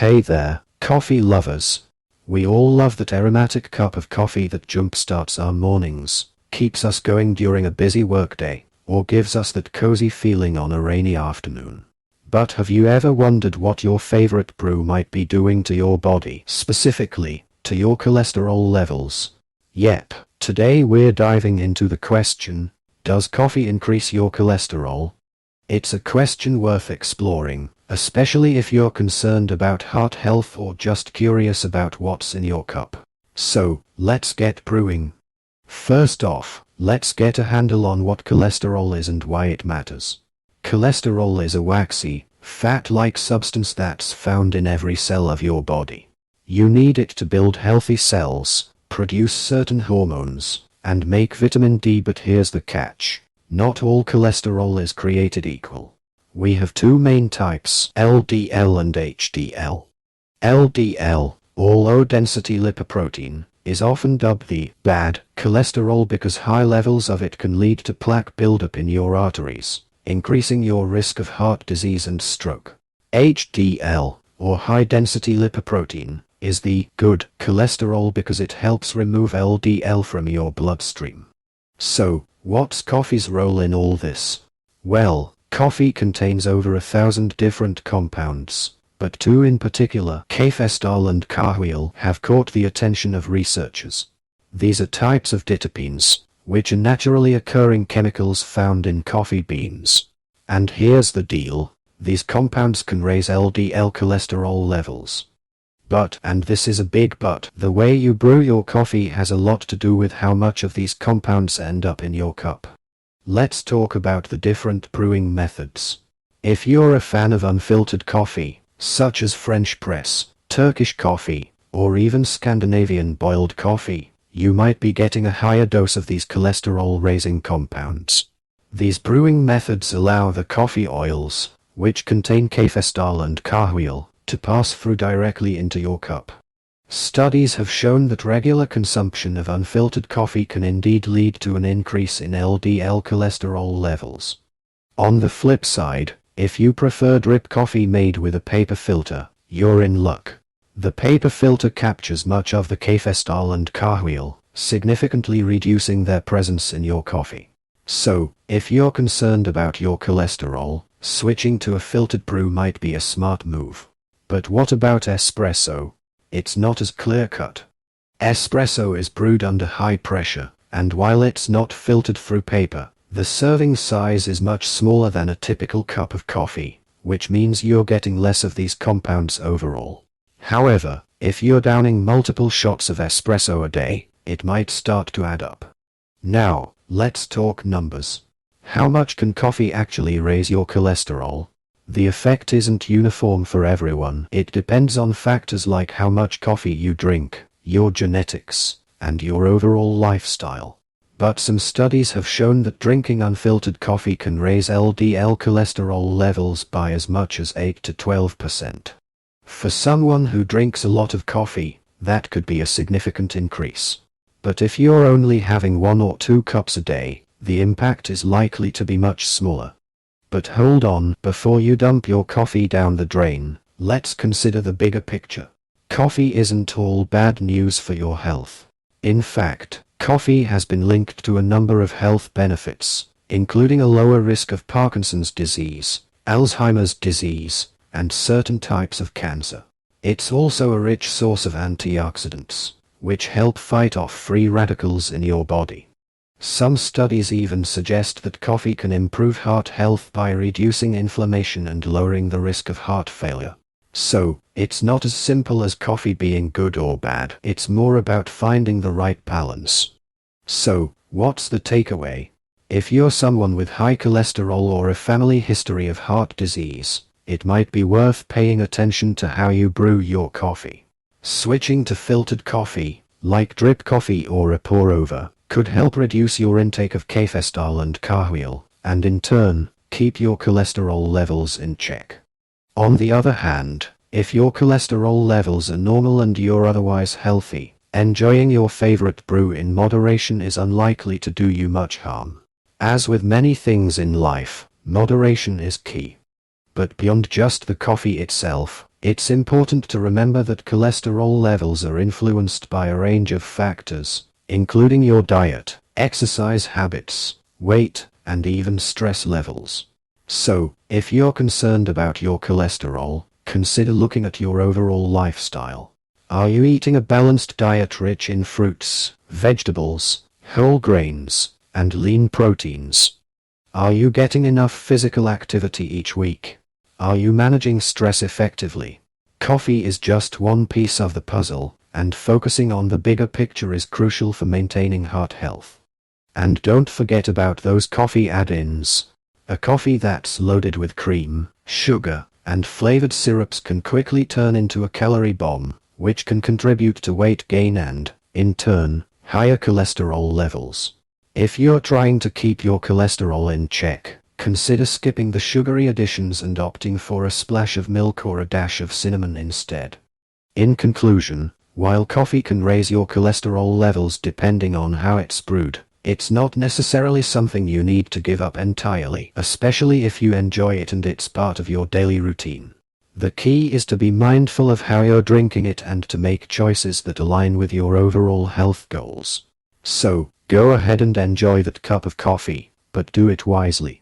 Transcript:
Hey there, coffee lovers. We all love that aromatic cup of coffee that jumpstarts our mornings, keeps us going during a busy workday, or gives us that cozy feeling on a rainy afternoon. But have you ever wondered what your favorite brew might be doing to your body, specifically, to your cholesterol levels? Yep, today we're diving into the question, does coffee increase your cholesterol? It's a question worth exploring, especially if you're concerned about heart health or just curious about what's in your cup. So, let's get brewing. First off, let's get a handle on what cholesterol is and why it matters. Cholesterol is a waxy, fat-like substance that's found in every cell of your body. You need it to build healthy cells, produce certain hormones, and make vitamin D, but here's the catch. Not all cholesterol is created equal. We have two main types, LDL and HDL. LDL, or low-density lipoprotein, is often dubbed the bad cholesterol because high levels of it can lead to plaque buildup in your arteries, increasing your risk of heart disease and stroke. HDL, or high-density lipoprotein, is the good cholesterol because it helps remove LDL from your bloodstream. So, what's coffee's role in all this? Well, coffee contains over 1,000 different compounds, but two in particular, cafestol and kahweol, have caught the attention of researchers. These are types of diterpenes, which are naturally occurring chemicals found in coffee beans. And here's the deal, these compounds can raise LDL cholesterol levels. But, and this is a big but, the way you brew your coffee has a lot to do with how much of these compounds end up in your cup. Let's talk about the different brewing methods. If you're a fan of unfiltered coffee, such as French press, Turkish coffee, or even Scandinavian boiled coffee, you might be getting a higher dose of these cholesterol-raising compounds. These brewing methods allow the coffee oils, which contain cafestol and kahweol, to pass through directly into your cup. Studies have shown that regular consumption of unfiltered coffee can indeed lead to an increase in LDL cholesterol levels. On the flip side, if you prefer drip coffee made with a paper filter, you're in luck. The paper filter captures much of the cafestol and kahweol, significantly reducing their presence in your coffee. So, if you're concerned about your cholesterol, switching to a filtered brew might be a smart move. But what about espresso? It's not as clear-cut. Espresso is brewed under high pressure, and while it's not filtered through paper, the serving size is much smaller than a typical cup of coffee, which means you're getting less of these compounds overall. However, if you're downing multiple shots of espresso a day, it might start to add up. Now, let's talk numbers. How much can coffee actually raise your cholesterol? The effect isn't uniform for everyone. It depends on factors like how much coffee you drink, your genetics, and your overall lifestyle. But some studies have shown that drinking unfiltered coffee can raise LDL cholesterol levels by as much as 8 to 12%. For someone who drinks a lot of coffee, that could be a significant increase. But if you're only having 1 or 2 cups a day, the impact is likely to be much smaller. But hold on, before you dump your coffee down the drain, let's consider the bigger picture. Coffee isn't all bad news for your health. In fact, coffee has been linked to a number of health benefits, including a lower risk of Parkinson's disease, Alzheimer's disease, and certain types of cancer. It's also a rich source of antioxidants, which help fight off free radicals in your body. Some studies even suggest that coffee can improve heart health by reducing inflammation and lowering the risk of heart failure. So, it's not as simple as coffee being good or bad. It's more about finding the right balance. So, what's the takeaway? If you're someone with high cholesterol or a family history of heart disease, it might be worth paying attention to how you brew your coffee. Switching to filtered coffee, like drip coffee or a pour-over, could help reduce your intake of cafestol and kahweol, and in turn, keep your cholesterol levels in check. On the other hand, if your cholesterol levels are normal and you're otherwise healthy, enjoying your favorite brew in moderation is unlikely to do you much harm. As with many things in life, moderation is key. But beyond just the coffee itself, It's important to remember that cholesterol levels are influenced by a range of factors, including your diet, exercise habits, weight, and even stress levels. So, if you're concerned about your cholesterol, consider looking at your overall lifestyle. Are you eating a balanced diet rich in fruits, vegetables, whole grains, and lean proteins? Are you getting enough physical activity each week? Are you managing stress effectively? Coffee is just one piece of the puzzle, and focusing on the bigger picture is crucial for maintaining heart health. And don't forget about those coffee add-ins. A coffee that's loaded with cream, sugar, and flavored syrups can quickly turn into a calorie bomb, which can contribute to weight gain and, in turn, higher cholesterol levels. If you're trying to keep your cholesterol in check, consider skipping the sugary additions and opting for a splash of milk or a dash of cinnamon instead. In conclusion, while coffee can raise your cholesterol levels depending on how it's brewed, it's not necessarily something you need to give up entirely, especially if you enjoy it and it's part of your daily routine. The key is to be mindful of how you're drinking it and to make choices that align with your overall health goals. So, go ahead and enjoy that cup of coffee, but do it wisely.